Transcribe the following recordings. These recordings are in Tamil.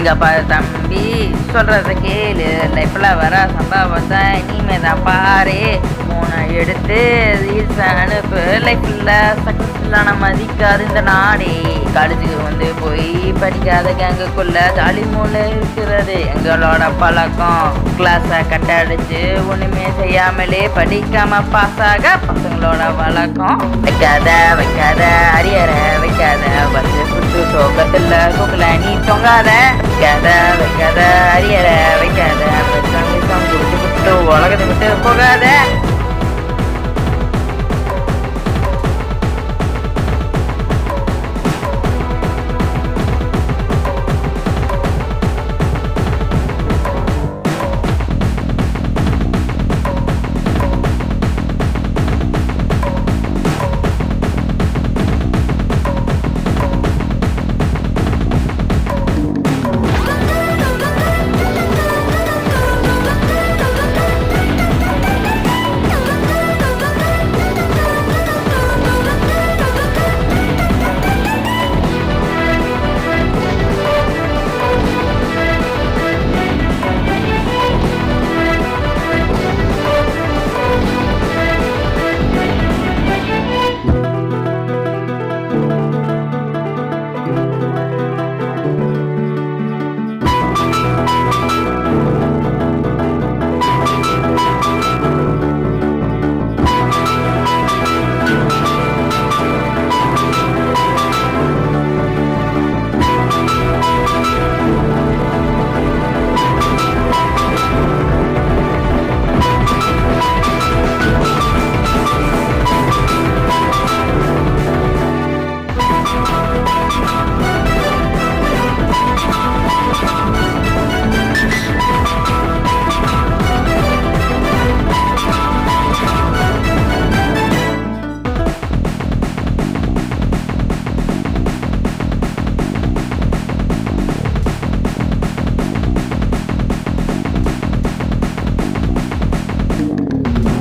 இங்க பாரு தம்பி, சொல்றத கேளு. லைஃப்ல வர சம்பவத்தை இனிமே தான் பாரு. போனை எடுத்து ரீல்ஸ் அனுப்பு. லைஃப்ல சக்சஸ்ஃபுல்லான மதிக்காது இந்த நாடே. காலேஜுக்கு வந்து போய் படிக்காத கேங்குக்குள்ள ஜாலி மூல இருக்கிறது எங்களோட பழக்கம். கிளாஸை கட்டடிச்சு ஒண்ணுமே செய்யாமலே படிக்காம பாஸ் ஆக பசங்களோட வழக்கம். வைக்காத அரியற வைக்காத வந்து சுற்று சோகத்துல சோக்கல நீ தொங்காத. வைக்காத அரியற வைக்காத குடிச்சு விட்டு உலகத்தை விட்டு போகாத.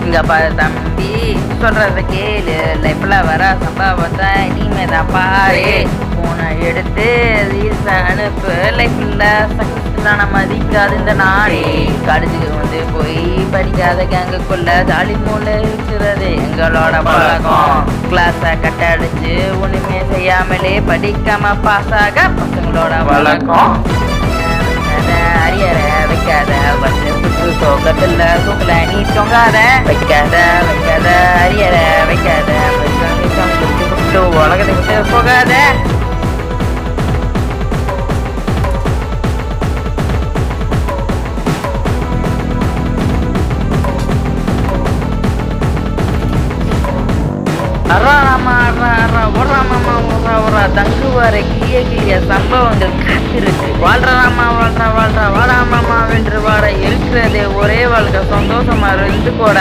இங்க பாரு தம்பி, சொல்றத கேளு. லைஃப்ல வர சம்பவத்தை இனிமே தான் பாரு. போனை எடுத்து ரீல்ஸ் அனுப்பு. லைஃப்ல சக்சஸ்ஃபுல்லான மதிக்காது இந்த நாடே. காலேஜுக்கு வந்து போய் படிக்காத கேங்குக்குள்ள ஜாலி மூல இருக்கிறது எங்களோட பழக்கம். கிளாஸை கட்டடிச்சு ஒண்ணுமே செய்யாமலே படிக்காம பாஸ் ஆக பசங்களோட வழக்கம். அரியற வைக்காத வந்து சுற்று சோகத்துல சோக்கல நீ தொங்காத. வைக்காத அரியற வைக்காத விட்டு உலகத்தை விட்டு போகாத. தங்கு வர கிளிய சம்பவங்கள் காத்திருக்கு. வாழ்றாமா வாடாமாமா வென்று வாட இருக்கிறதே ஒரே வாழ்க்கை. சந்தோஷமா இருந்து போட.